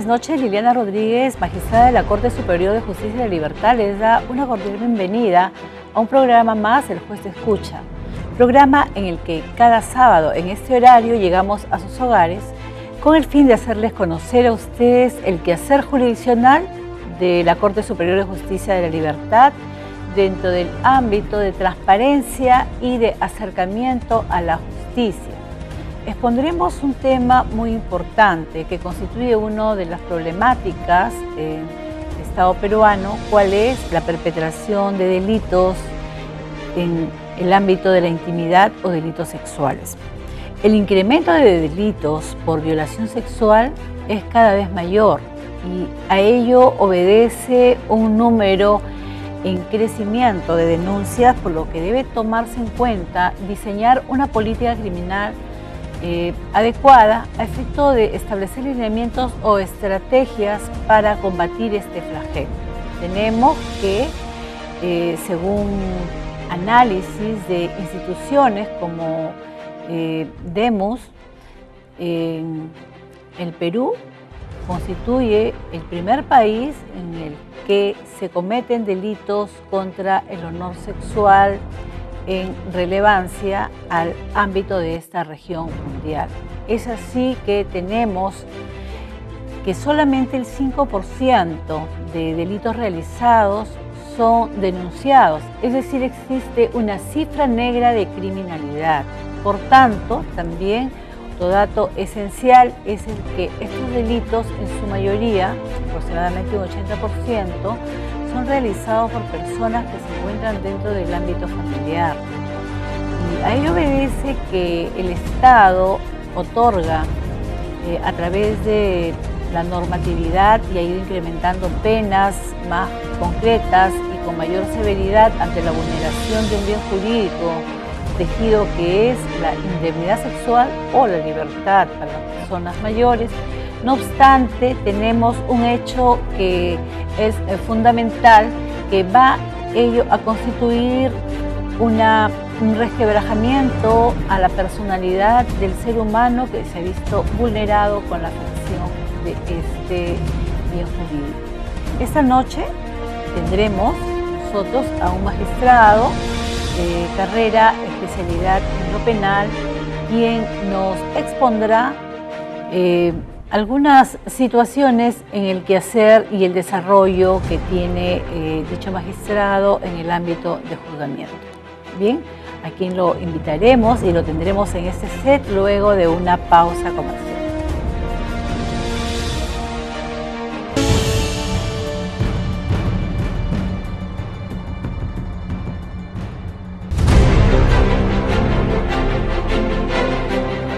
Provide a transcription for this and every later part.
buenas noches. Liliana Rodríguez, magistrada de la Corte Superior de Justicia y de Libertad, les da una cordial bienvenida a un programa más, El Juez te Escucha. Programa en el que cada sábado en este horario llegamos a sus hogares con el fin de hacerles conocer a ustedes el quehacer jurisdiccional de la Corte Superior de Justicia y de la Libertad dentro del ámbito de transparencia y de acercamiento a la justicia. Expondremos un tema muy importante que constituye una de las problemáticas del Estado peruano, cuál es la perpetración de delitos en el ámbito de la intimidad o delitos sexuales. El incremento de delitos por violación sexual es cada vez mayor y a ello obedece un número en crecimiento de denuncias, por lo que debe tomarse en cuenta diseñar una política criminal adecuada a efecto de establecer lineamientos o estrategias para combatir este flagelo. Tenemos que, según análisis de instituciones como Demos, el Perú constituye el primer país en el que se cometen delitos contra el honor sexual en relevancia al ámbito de esta región mundial. Es así que tenemos que solamente el 5% de delitos realizados son denunciados, es decir, existe una cifra negra de criminalidad. Por tanto, también otro dato esencial es el que estos delitos, en su mayoría, aproximadamente un 80%, son realizados por personas que se encuentran dentro del ámbito familiar. Y a ello obedece que el Estado otorga a través de la normatividad y ha ido incrementando penas más concretas y con mayor severidad ante la vulneración de un bien jurídico protegido que es la indemnidad sexual o la libertad para las personas mayores. No obstante, tenemos un hecho que es fundamental, que va ello a constituir un resquebrajamiento a la personalidad del ser humano que se ha visto vulnerado con la afección de este bien jurídico. Esta noche tendremos nosotros a un magistrado de carrera, especialidad en lo penal, quien nos expondrá algunas situaciones en el quehacer y el desarrollo que tiene dicho magistrado en el ámbito de juzgamiento. Bien, a quien lo invitaremos y lo tendremos en este set luego de una pausa comercial.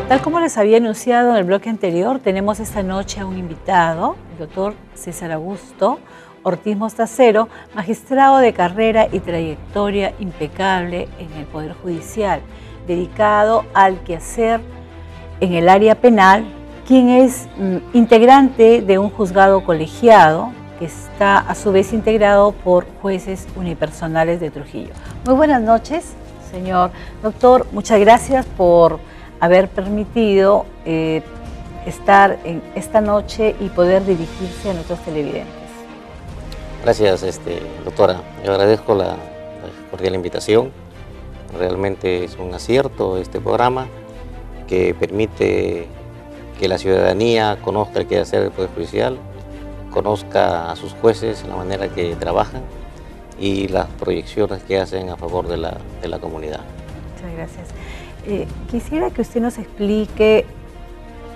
Tal como les había anunciado en el bloque anterior, tenemos esta noche a un invitado, el doctor César Augusto Ortiz Mostacero, magistrado de carrera y trayectoria impecable en el Poder Judicial, dedicado al quehacer en el área penal, quien es integrante de un juzgado colegiado que está a su vez integrado por jueces unipersonales de Trujillo. Muy buenas noches, señor doctor. Muchas gracias por haber permitido estar en esta noche y poder dirigirse a nuestros televidentes. Gracias, doctora. Yo agradezco la cordial invitación. Realmente es un acierto este programa que permite que la ciudadanía conozca el quehacer del Poder Judicial, conozca a sus jueces, la manera que trabajan y las proyecciones que hacen a favor de la comunidad. Muchas gracias. Quisiera que usted nos explique,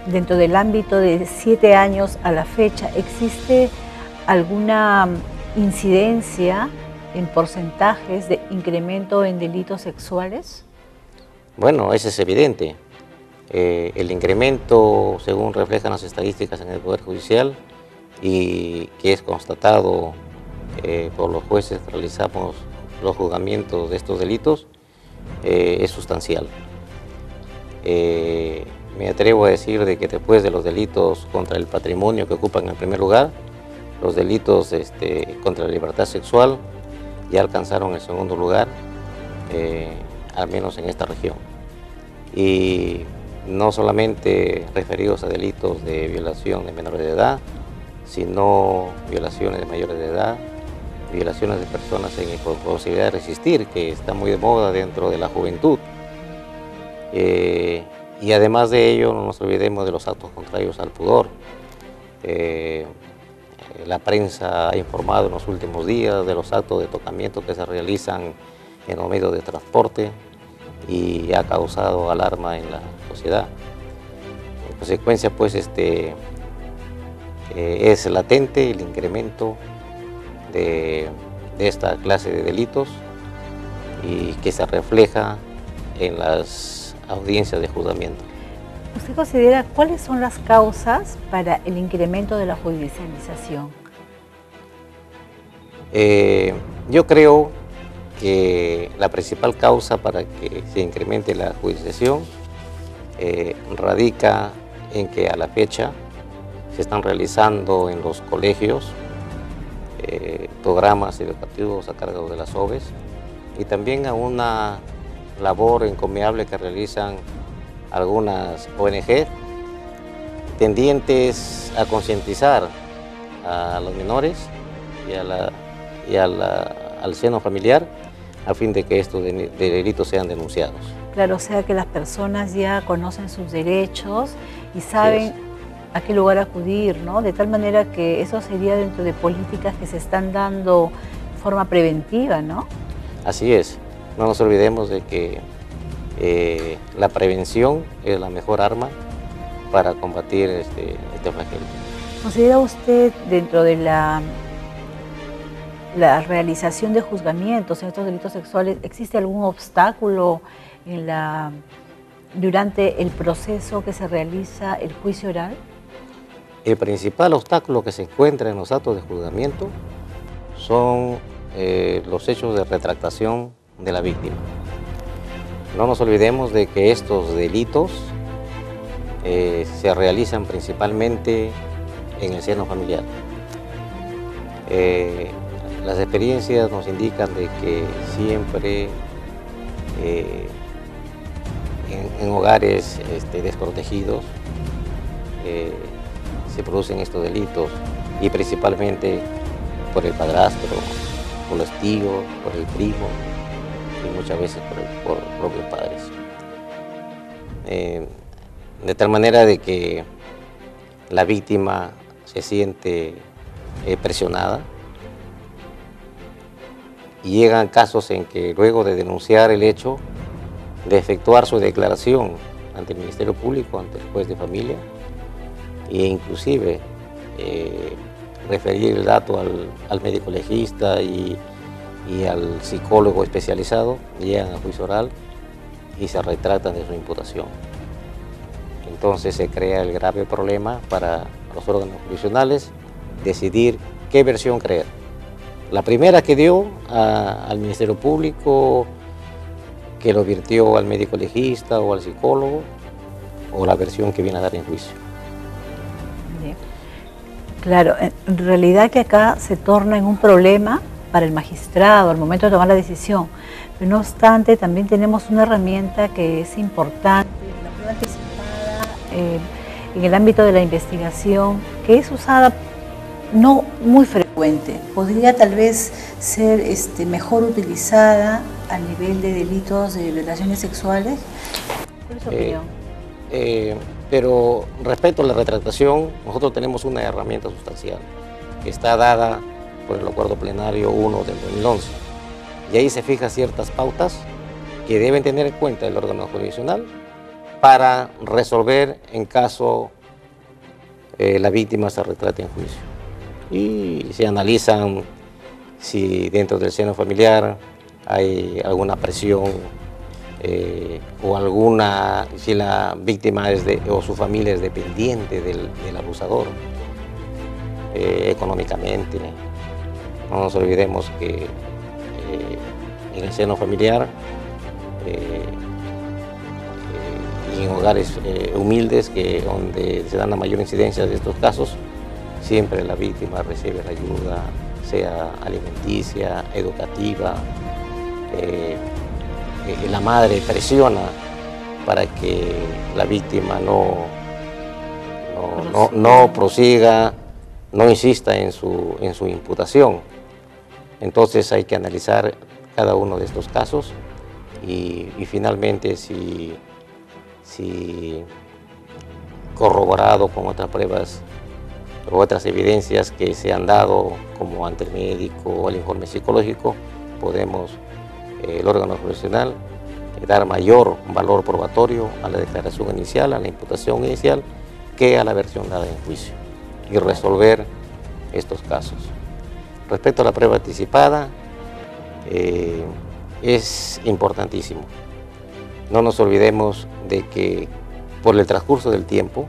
dentro del ámbito de 7 años a la fecha, ¿existe alguna incidencia en porcentajes de incremento en delitos sexuales? Bueno, eso es evidente. El incremento, según reflejan las estadísticas en el Poder Judicial y que es constatado por los jueces que realizamos los juzgamientos de estos delitos, es sustancial. Me atrevo a decir de que después de los delitos contra el patrimonio que ocupan el primer lugar, los delitos contra la libertad sexual ya alcanzaron el segundo lugar, al menos en esta región. Y no solamente referidos a delitos de violación de menores de edad, sino violaciones de mayores de edad, violaciones de personas en imposibilidad de resistir, que está muy de moda dentro de la juventud. Y además de ello, no nos olvidemos de los actos contrarios al pudor. La prensa ha informado en los últimos días de los actos de tocamiento que se realizan en los medios de transporte y ha causado alarma en la sociedad. En consecuencia, pues, es latente el incremento de esta clase de delitos y que se refleja en las audiencias de juzgamiento. ¿Usted considera cuáles son las causas para el incremento de la judicialización? Yo creo que la principal causa para que se incremente la judicialización radica en que a la fecha se están realizando en los colegios programas educativos a cargo de las OVEs y también a una labor encomiable que realizan algunas ONG tendientes a concientizar a los menores y al seno familiar a fin de que estos delitos sean denunciados. Claro, o sea que las personas ya conocen sus derechos y saben a qué lugar acudir, ¿no? De tal manera que eso sería dentro de políticas que se están dando de forma preventiva, ¿no? Así es. No nos olvidemos de que la prevención es la mejor arma para combatir este flagelo. ¿Considera usted dentro de la realización de juzgamientos en estos delitos sexuales, existe algún obstáculo durante el proceso que se realiza el juicio oral? El principal obstáculo que se encuentra en los actos de juzgamiento son los hechos de retractación de la víctima. No nos olvidemos de que estos delitos se realizan principalmente en el seno familiar. Las experiencias nos indican de que siempre en hogares desprotegidos se producen estos delitos y principalmente por el padrastro, por los tíos, por el primo y muchas veces por los propios padres. De tal manera de que la víctima se siente presionada y llegan casos en que luego de denunciar el hecho, de efectuar su declaración ante el Ministerio Público, ante el juez de familia e inclusive referir el dato al médico legista y al psicólogo especializado, llegan al juicio oral y se retratan de su imputación. Entonces se crea el grave problema para los órganos jurisdiccionales decidir qué versión creer. La primera que dio al Ministerio Público, que lo virtió al médico legista o al psicólogo, o la versión que viene a dar en juicio. Bien. Claro, en realidad que acá se torna en un problema para el magistrado al momento de tomar la decisión, pero no obstante también tenemos una herramienta que es importante, la prueba anticipada en el ámbito de la investigación, que es usada no muy frecuente, podría tal vez ser mejor utilizada a nivel de delitos de violaciones sexuales. ¿Cuál es su opinión? Pero respecto a la retractación, nosotros tenemos una herramienta sustancial que está dada por el Acuerdo Plenario 1 del 2011 y ahí se fijan ciertas pautas que deben tener en cuenta el órgano jurisdiccional para resolver en caso la víctima se retrate en juicio. Y se analizan si dentro del seno familiar hay alguna presión o si la víctima o su familia es dependiente del abusador económicamente. No nos olvidemos que en el seno familiar y en hogares humildes donde se dan la mayor incidencia de estos casos, siempre la víctima recibe la ayuda, sea alimenticia, educativa. La madre presiona para que la víctima no prosiga no insista en su imputación. Entonces hay que analizar cada uno de estos casos y finalmente si corroborado con otras pruebas o otras evidencias que se han dado, como ante el médico o el informe psicológico, podemos, el órgano profesional, dar mayor valor probatorio a la declaración inicial, a la imputación inicial, que a la versión dada en juicio, y resolver estos casos. Respecto a la prueba anticipada, es importantísimo. No nos olvidemos de que por el transcurso del tiempo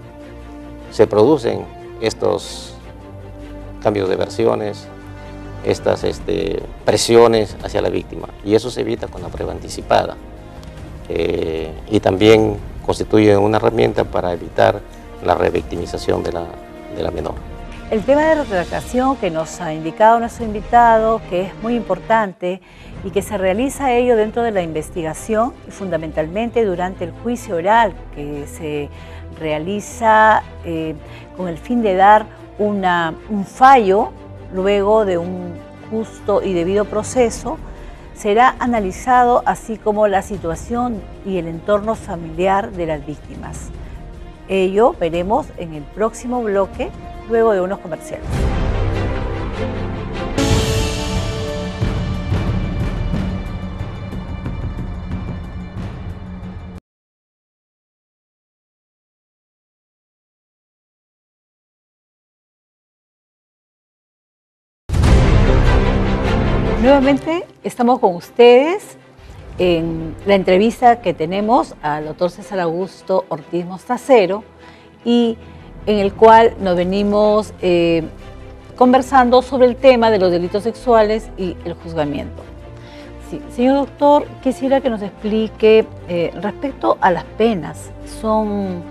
se producen estos cambios de versiones, estas presiones hacia la víctima, y eso se evita con la prueba anticipada. Y también constituye una herramienta para evitar la revictimización de la menor. El tema de retractación que nos ha indicado nuestro invitado, que es muy importante y que se realiza ello dentro de la investigación y fundamentalmente durante el juicio oral, que se realiza con el fin de dar un fallo luego de un justo y debido proceso, será analizado así como la situación y el entorno familiar de las víctimas. Ello veremos en el próximo bloque, luego de unos comerciales. Nuevamente estamos con ustedes en la entrevista que tenemos al doctor César Augusto Ortiz Mostacero, y en el cual nos venimos conversando sobre el tema de los delitos sexuales y el juzgamiento. Sí, señor doctor, quisiera que nos explique respecto a las penas. ¿Son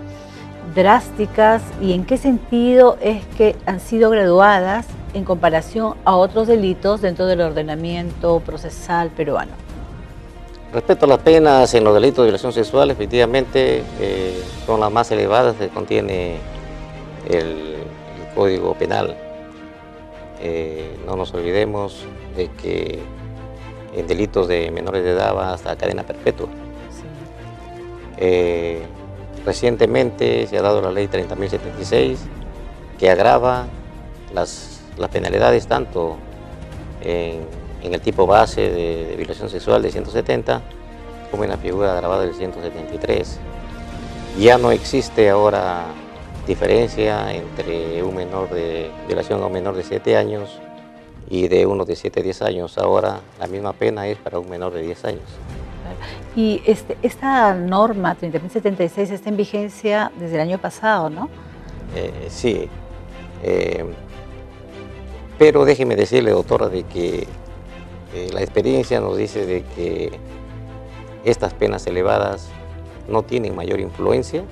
drásticas y en qué sentido es que han sido graduadas en comparación a otros delitos dentro del ordenamiento procesal peruano? Respecto a las penas en los delitos de violación sexual, efectivamente son las más elevadas que contiene el Código Penal. No nos olvidemos de que en delitos de menores de edad va hasta cadena perpetua. Sí. Recientemente se ha dado la ley 30.076 que agrava las penalidades tanto en el tipo base de violación sexual de 170 como en la figura agravada del 173. Ya no existe ahora diferencia entre un menor de violación a un menor de 7 años y de uno de 7 a 10 años. Ahora la misma pena es para un menor de 10 años. Y esta norma 30.076 está en vigencia desde el año pasado, ¿no? Sí. Pero déjeme decirle, doctora, de que la experiencia nos dice de que estas penas elevadas no tienen mayor influencia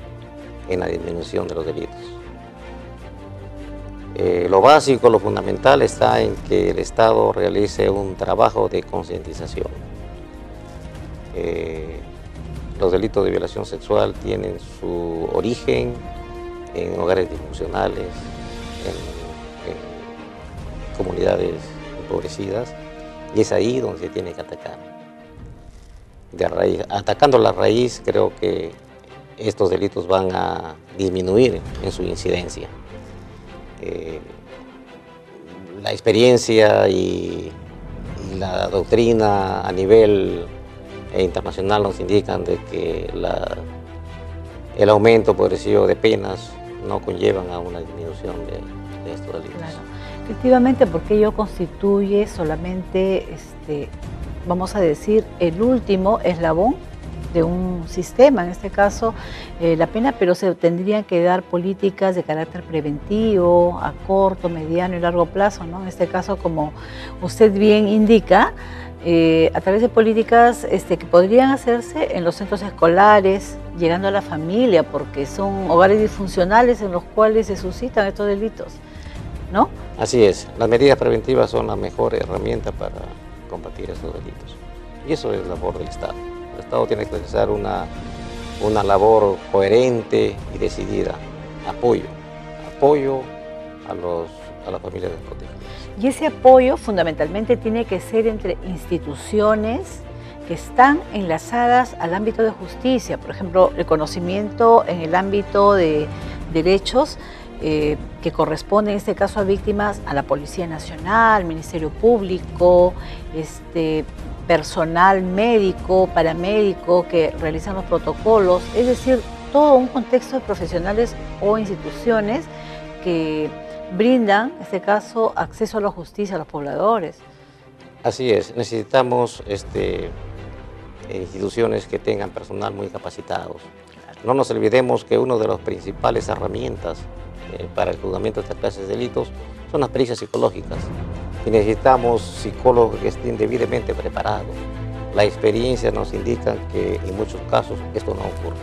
en la disminución de los delitos. Lo básico, lo fundamental está en que el Estado realice un trabajo de concientización. Los delitos de violación sexual tienen su origen en hogares disfuncionales, en comunidades empobrecidas, y es ahí donde se tiene que atacar. De raíz, atacando la raíz, creo que estos delitos van a disminuir en su incidencia. La experiencia y la doctrina a nivel internacional nos indican de que el aumento progresivo de penas no conllevan a una disminución de estos delitos. Claro. Efectivamente, porque ello constituye solamente, vamos a decir, el último eslabón de un sistema, en este caso la pena, pero se tendrían que dar políticas de carácter preventivo, a corto, mediano y largo plazo, ¿no? En este caso, como usted bien indica, a través de políticas que podrían hacerse en los centros escolares, llegando a la familia, porque son hogares disfuncionales en los cuales se suscitan estos delitos, ¿no? Así es, las medidas preventivas son la mejor herramienta para combatir estos delitos. Y eso es labor del Estado. El Estado tiene que realizar una labor coherente y decidida. Apoyo a las familias desprotegidas. Y ese apoyo fundamentalmente tiene que ser entre instituciones que están enlazadas al ámbito de justicia, por ejemplo, el conocimiento en el ámbito de derechos que corresponde en este caso a víctimas, a la Policía Nacional, Ministerio Público, personal médico, paramédico que realizan los protocolos, es decir, todo un contexto de profesionales o instituciones que brindan, en este caso, acceso a la justicia a los pobladores. Así es, necesitamos instituciones que tengan personal muy capacitados. No nos olvidemos que una de las principales herramientas para el juzgamiento de estas clases de delitos son las pericias psicológicas. Y necesitamos psicólogos que estén debidamente preparados. La experiencia nos indica que en muchos casos esto no ocurre.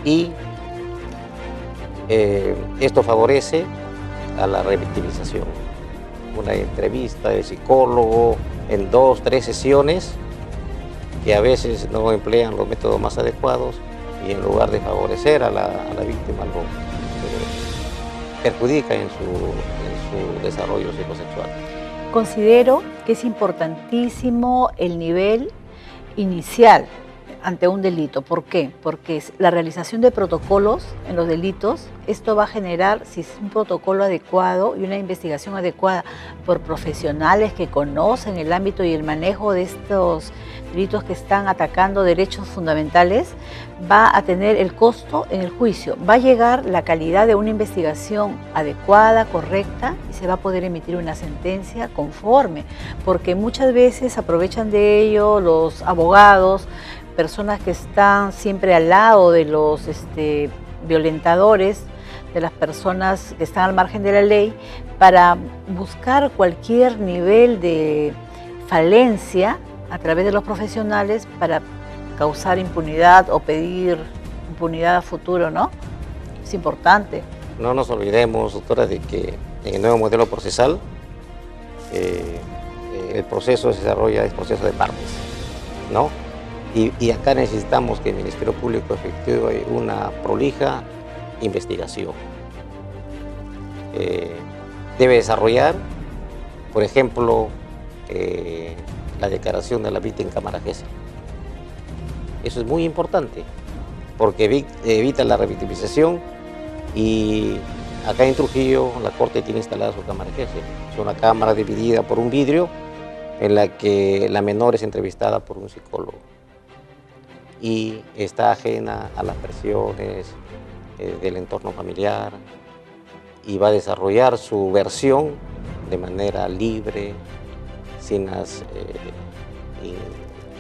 Y esto favorece a la revictimización. Una entrevista de psicólogo en 2 o 3 sesiones que a veces no emplean los métodos más adecuados y en lugar de favorecer a la víctima lo perjudica en su desarrollo psicosexual. Considero que es importantísimo el nivel inicial ante un delito. ¿Por qué? Porque la realización de protocolos en los delitos, esto va a generar, si es un protocolo adecuado y una investigación adecuada por profesionales que conocen el ámbito y el manejo de estos delitos que están atacando derechos fundamentales, va a tener el costo en el juicio, va a llegar la calidad de una investigación adecuada, correcta, y se va a poder emitir una sentencia conforme, porque muchas veces aprovechan de ello los abogados, personas que están siempre al lado de los violentadores, de las personas que están al margen de la ley, para buscar cualquier nivel de falencia a través de los profesionales para causar impunidad o pedir impunidad a futuro, ¿no? Es importante. No nos olvidemos, doctora, de que en el nuevo modelo procesal el proceso se desarrolla, es proceso de partes, ¿no? Y acá necesitamos que el Ministerio Público efectúe una prolija investigación. Debe desarrollar, por ejemplo, la declaración de la víctima en cámara Gesell. Eso es muy importante, porque evita la revictimización y acá en Trujillo la Corte tiene instalada su cámara Gesell. Es una cámara dividida por un vidrio en la que la menor es entrevistada por un psicólogo y está ajena a las presiones del entorno familiar y va a desarrollar su versión de manera libre, sin las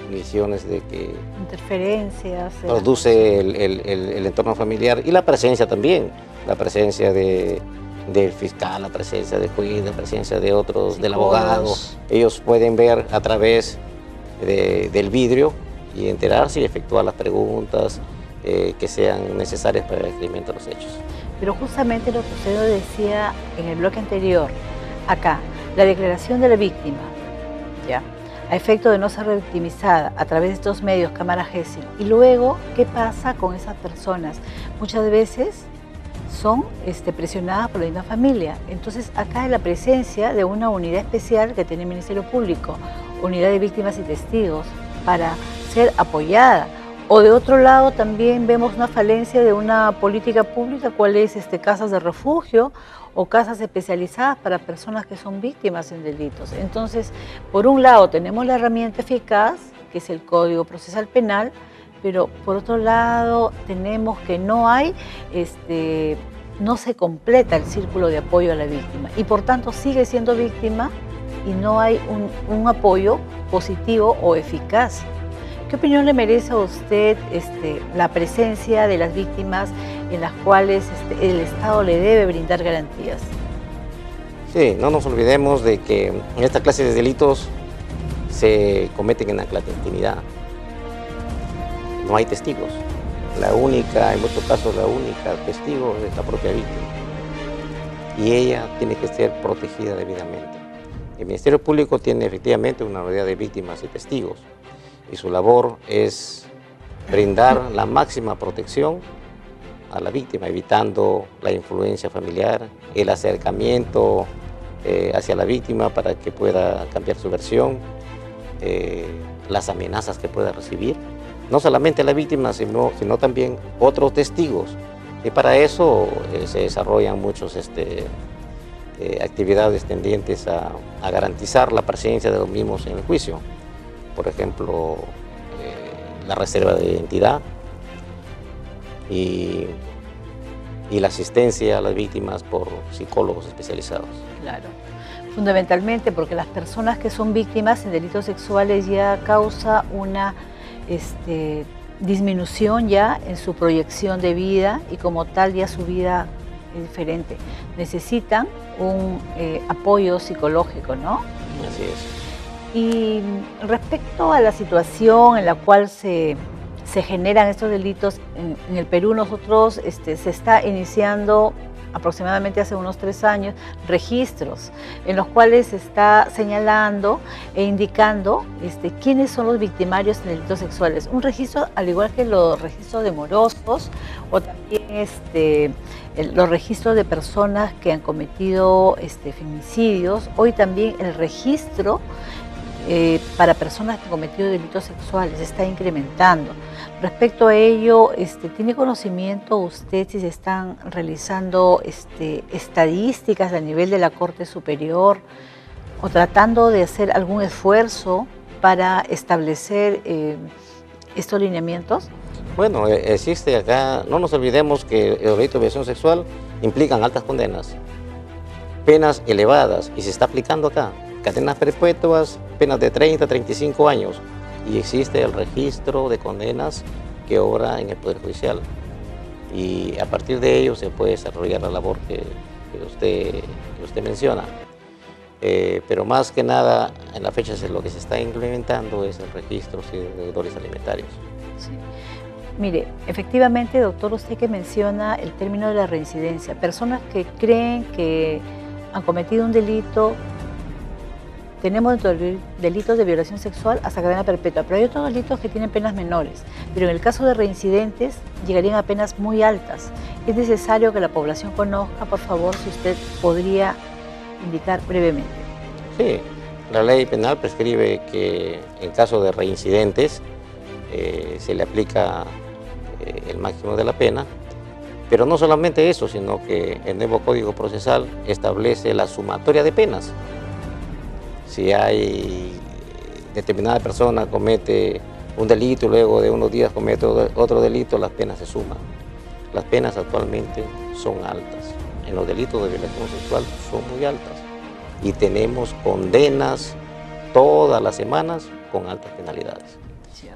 visiones de que interferencias produce el entorno familiar y la presencia también, la presencia del fiscal, la presencia del juez, la presencia de otros, del abogado. Ellos pueden ver a través del vidrio y enterarse y efectuar las preguntas que sean necesarias para el esclarecimiento de los hechos. Pero justamente lo que usted nos decía en el bloque anterior, acá, la declaración de la víctima, ¿ya?, a efecto de no ser revictimizada a través de estos medios, cámara Gesell, y luego, ¿qué pasa con esas personas? Muchas veces son presionadas por la misma familia. Entonces, acá hay la presencia de una unidad especial que tiene el Ministerio Público, unidad de víctimas y testigos, para ser apoyada. O de otro lado también vemos una falencia de una política pública, cuál es casas de refugio o casas especializadas para personas que son víctimas en delitos. Entonces, por un lado tenemos la herramienta eficaz, que es el Código Procesal Penal, pero por otro lado tenemos que no hay, no se completa el círculo de apoyo a la víctima y por tanto sigue siendo víctima y no hay un apoyo positivo o eficaz. ¿Qué opinión le merece a usted la presencia de las víctimas en las cuales el Estado le debe brindar garantías? Sí, no nos olvidemos de que en esta clase de delitos se cometen en la clandestinidad. No hay testigos. En muchos casos, la única testigo es la propia víctima. Y ella tiene que ser protegida debidamente. El Ministerio Público tiene efectivamente una unidad de víctimas y testigos. Y su labor es brindar la máxima protección a la víctima, evitando la influencia familiar, el acercamiento hacia la víctima para que pueda cambiar su versión, las amenazas que pueda recibir, no solamente la víctima, sino también otros testigos. Y para eso se desarrollan muchas actividades tendientes a garantizar la presencia de los mismos en el juicio. Por ejemplo, la reserva de identidad y la asistencia a las víctimas por psicólogos especializados. Claro, fundamentalmente porque las personas que son víctimas en delitos sexuales ya causa una disminución ya en su proyección de vida y como tal ya su vida es diferente. Necesitan un apoyo psicológico, ¿no? Así es. Y respecto a la situación en la cual se generan estos delitos, en el Perú nosotros se está iniciando aproximadamente hace unos 3 años, registros en los cuales se está señalando e indicando quiénes son los victimarios en delitos sexuales. Un registro, al igual que los registros de morosos o también los registros de personas que han cometido feminicidios, hoy también el registro para personas que han cometido delitos sexuales se está incrementando. Respecto a ello, ¿tiene conocimiento usted si se están realizando estadísticas a nivel de la Corte Superior o tratando de hacer algún esfuerzo para establecer estos lineamientos? Bueno, existe acá, no nos olvidemos que el delito de violación sexual implican altas condenas, penas elevadas, y se está aplicando acá. Cadenas perpetuas, penas de 30 a 35 años, y existe el registro de condenas que obra en el Poder Judicial. Y a partir de ello se puede desarrollar la labor que usted menciona. Pero más que nada, en la fecha lo que se está implementando es el registro de deudores alimentarios. Sí. Mire, efectivamente, doctor, usted que menciona el término de la reincidencia, personas que creen que han cometido un delito. Tenemos dentro del delito de violación sexual hasta cadena perpetua, pero hay otros delitos que tienen penas menores. Pero en el caso de reincidentes llegarían a penas muy altas. Es necesario que la población conozca, por favor, si usted podría indicar brevemente. Sí, la ley penal prescribe que en caso de reincidentes se le aplica el máximo de la pena, pero no solamente eso, sino que el nuevo Código Procesal establece la sumatoria de penas. Si hay determinada persona comete un delito y luego de unos días comete otro delito, las penas se suman. Las penas actualmente son altas. En los delitos de violación sexual son muy altas. Y tenemos condenas todas las semanas con altas penalidades.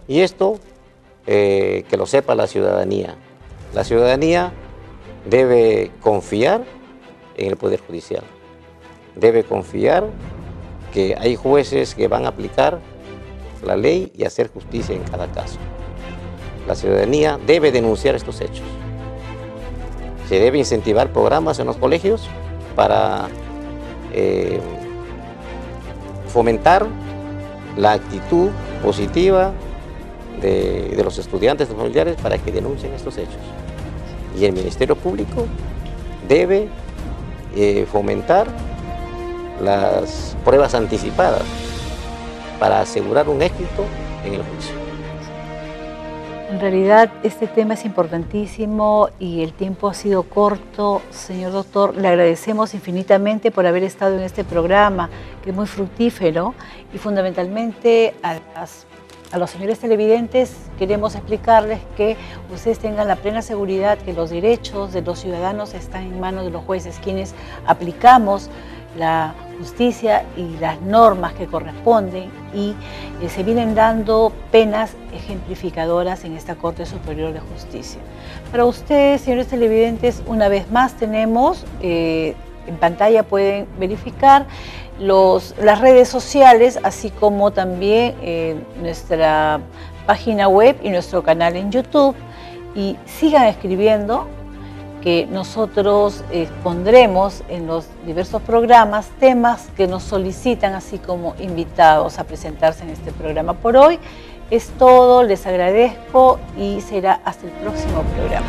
Y esto, que lo sepa la ciudadanía. La ciudadanía debe confiar en el Poder Judicial. Debe confiar que hay jueces que van a aplicar la ley y hacer justicia en cada caso. La ciudadanía debe denunciar estos hechos. Se debe incentivar programas en los colegios para fomentar la actitud positiva de los estudiantes, de los familiares, para que denuncien estos hechos. Y el Ministerio Público debe fomentar las pruebas anticipadas para asegurar un éxito en el juicio. En realidad este tema es importantísimo y el tiempo ha sido corto. Señor doctor, le agradecemos infinitamente por haber estado en este programa, que es muy fructífero, y fundamentalmente a los señores televidentes queremos explicarles que ustedes tengan la plena seguridad que los derechos de los ciudadanos están en manos de los jueces, quienes aplicamos la justicia y las normas que corresponden, y se vienen dando penas ejemplificadoras en esta Corte Superior de Justicia. Para ustedes, señores televidentes, una vez más tenemos, en pantalla pueden verificar las redes sociales, así como también nuestra página web y nuestro canal en YouTube, y sigan escribiendo, que nosotros pondremos en los diversos programas temas que nos solicitan, así como invitados a presentarse en este programa. Por hoy es todo, les agradezco y será hasta el próximo programa.